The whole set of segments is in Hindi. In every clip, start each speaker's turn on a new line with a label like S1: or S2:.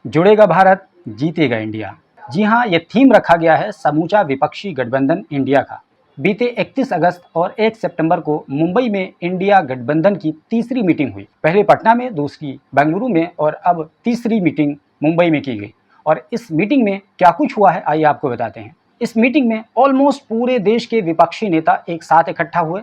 S1: जुड़ेगा भारत, जीतेगा इंडिया। जी हाँ, ये थीम रखा गया है समूचा विपक्षी गठबंधन इंडिया का। बीते 31 अगस्त और 1 सितंबर को मुंबई में इंडिया गठबंधन की तीसरी मीटिंग हुई। पहले पटना में, दूसरी बेंगलुरु में और अब तीसरी मीटिंग मुंबई में की गई। और इस मीटिंग में क्या कुछ हुआ है, आइए आपको बताते हैं। इस मीटिंग में ऑलमोस्ट पूरे देश के विपक्षी नेता एक साथ इकट्ठा हुए।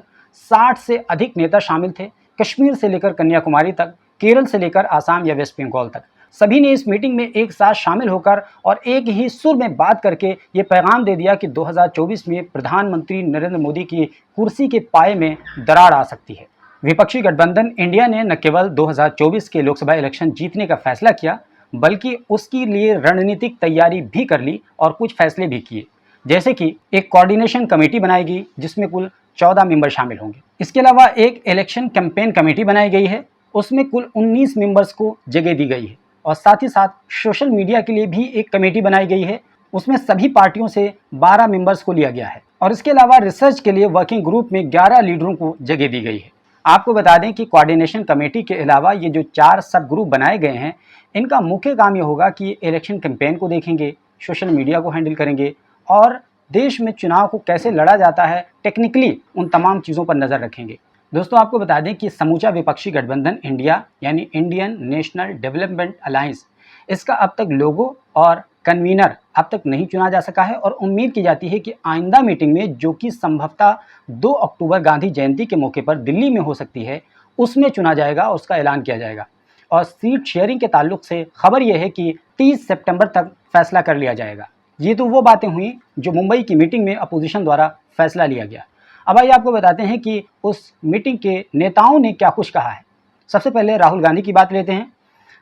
S1: 60 से अधिक नेता शामिल थे, कश्मीर से लेकर कन्याकुमारी तक, केरल से लेकर आसाम या वेस्ट बंगाल तक। सभी ने इस मीटिंग में एक साथ शामिल होकर और एक ही सुर में बात करके ये पैगाम दे दिया कि 2024 में प्रधानमंत्री नरेंद्र मोदी की कुर्सी के पाए में दरार आ सकती है। विपक्षी गठबंधन इंडिया ने न केवल 2024 के लोकसभा इलेक्शन जीतने का फैसला किया, बल्कि उसके लिए रणनीतिक तैयारी भी कर ली और कुछ फैसले भी किए। जैसे कि एक कोऑर्डिनेशन कमेटी बनाएगी जिसमें कुल 14 मेंबर शामिल होंगे। इसके अलावा एक इलेक्शन कैंपेन कमेटी बनाई गई है, उसमें कुल 19 मेंबर्स को जगह दी गई है। और साथ ही साथ सोशल मीडिया के लिए भी एक कमेटी बनाई गई है, उसमें सभी पार्टियों से 12 मेंबर्स को लिया गया है। और इसके अलावा रिसर्च के लिए वर्किंग ग्रुप में 11 लीडरों को जगह दी गई है। आपको बता दें कि कोऑर्डिनेशन कमेटी के अलावा ये जो 4 सब ग्रुप बनाए गए हैं, इनका मुख्य काम ये होगा कि इलेक्शन कैंपेन को देखेंगे, सोशल मीडिया को हैंडल करेंगे और देश में चुनाव को कैसे लड़ा जाता है टेक्निकली उन तमाम चीज़ों पर नज़र रखेंगे। दोस्तों, आपको बता दें कि समूचा विपक्षी गठबंधन इंडिया यानी इंडियन नेशनल डेवलपमेंट अलायंस, इसका अब तक लोगो और कन्वीनर अब तक नहीं चुना जा सका है। और उम्मीद की जाती है कि आइंदा मीटिंग में, जो कि संभवतः 2 अक्टूबर गांधी जयंती के मौके पर दिल्ली में हो सकती है, उसमें चुना जाएगा और उसका ऐलान किया जाएगा। और सीट शेयरिंग के ताल्लुक से खबर यह है कि 30 सितंबर तक फैसला कर लिया जाएगा। ये तो वो बातें हुई जो मुंबई की मीटिंग में अपोजिशन द्वारा फैसला लिया गया। अब आइए आपको बताते हैं कि उस मीटिंग के नेताओं ने क्या कुछ कहा है। सबसे पहले राहुल गांधी की बात लेते हैं।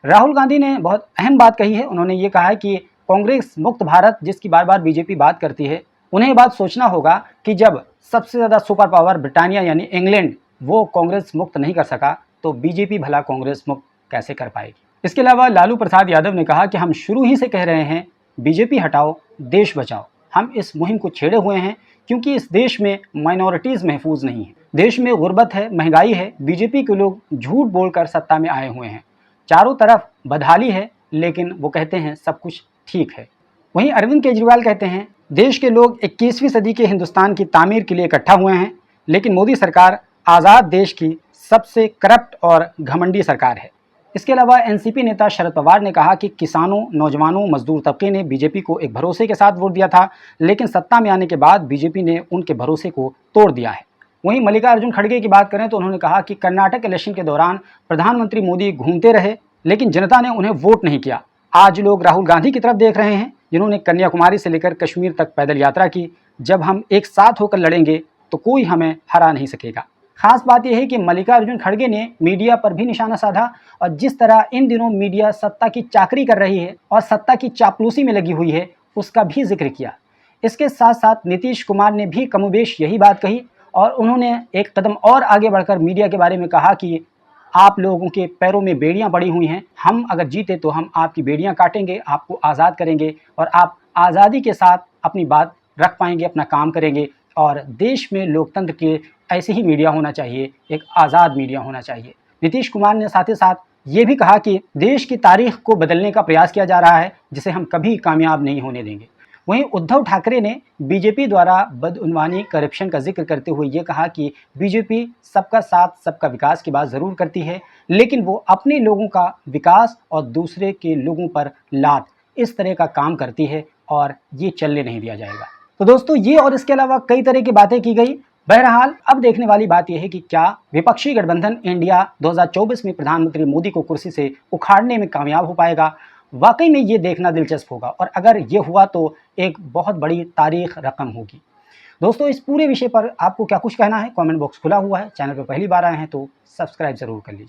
S1: राहुल गांधी ने बहुत अहम बात कही है। उन्होंने ये कहा है कि कांग्रेस मुक्त भारत, जिसकी बार बार बीजेपी बात करती है, उन्हें ये बात सोचना होगा कि जब सबसे ज़्यादा सुपर पावर ब्रिटानिया यानी इंग्लैंड, वो कांग्रेस मुक्त नहीं कर सका, तो बीजेपी भला कांग्रेस मुक्त कैसे कर पाएगी। इसके अलावा लालू प्रसाद यादव ने कहा कि हम शुरू ही से कह रहे हैं, बीजेपी हटाओ, देश बचाओ। हम इस मुहिम को छेड़े हुए हैं क्योंकि इस देश में माइनॉरिटीज़ महफूज नहीं है, देश में गुर्बत है, महंगाई है, बीजेपी के लोग झूठ बोलकर सत्ता में आए हुए हैं, चारों तरफ बदहाली है, लेकिन वो कहते हैं सब कुछ ठीक है। वहीं अरविंद केजरीवाल कहते हैं, देश के लोग 21वीं सदी के हिंदुस्तान की तामीर के लिए इकट्ठा हुए हैं, लेकिन मोदी सरकार आज़ाद देश की सबसे करप्ट और घमंडी सरकार है। इसके अलावा एनसीपी नेता शरद पवार ने कहा कि किसानों, नौजवानों, मजदूर तबके ने बीजेपी को एक भरोसे के साथ वोट दिया था, लेकिन सत्ता में आने के बाद बीजेपी ने उनके भरोसे को तोड़ दिया है। वहीं मल्लिकार्जुन खड़गे की बात करें तो उन्होंने कहा कि कर्नाटक इलेक्शन के दौरान प्रधानमंत्री मोदी घूमते रहे, लेकिन जनता ने उन्हें वोट नहीं किया। आज लोग राहुल गांधी की तरफ देख रहे हैं, जिन्होंने कन्याकुमारी से लेकर कश्मीर तक पैदल यात्रा की। जब हम एक साथ होकर लड़ेंगे तो कोई हमें हरा नहीं सकेगा। खास बात यह है कि मल्लिकार्जुन खड़गे ने मीडिया पर भी निशाना साधा और जिस तरह इन दिनों मीडिया सत्ता की चाकरी कर रही है और सत्ता की चापलूसी में लगी हुई है, उसका भी जिक्र किया। इसके साथ साथ नीतीश कुमार ने भी कमोबेश यही बात कही और उन्होंने एक कदम और आगे बढ़कर मीडिया के बारे में कहा कि आप लोगों के पैरों में बेड़ियां पड़ी हुई हैं, हम अगर जीते तो हम आपकी बेड़ियां काटेंगे, आपको आज़ाद करेंगे और आप आज़ादी के साथ अपनी बात रख पाएंगे, अपना काम करेंगे। और देश में लोकतंत्र के ऐसे ही मीडिया होना चाहिए, एक आज़ाद मीडिया होना चाहिए। नीतीश कुमार ने साथ ही साथ ये भी कहा कि देश की तारीख को बदलने का प्रयास किया जा रहा है, जिसे हम कभी कामयाब नहीं होने देंगे। वहीं उद्धव ठाकरे ने बीजेपी द्वारा बदउनवानी, करप्शन का जिक्र करते हुए ये कहा कि बीजेपी सबका साथ सबका विकास की बात ज़रूर करती है, लेकिन वो अपने लोगों का विकास और दूसरे के लोगों पर लात, इस तरह का काम करती है और ये चलने नहीं दिया जाएगा। तो दोस्तों, ये और इसके अलावा कई तरह की बातें की गई। बहरहाल अब देखने वाली बात यह है कि क्या विपक्षी गठबंधन इंडिया 2024 में प्रधानमंत्री मोदी को कुर्सी से उखाड़ने में कामयाब हो पाएगा। वाकई में ये देखना दिलचस्प होगा और अगर ये हुआ तो एक बहुत बड़ी तारीख रकम होगी। दोस्तों, इस पूरे विषय पर आपको क्या कुछ कहना है, कमेंट बॉक्स खुला हुआ है। चैनल पर पहली बार आए हैं तो सब्सक्राइब जरूर कर लीजिए।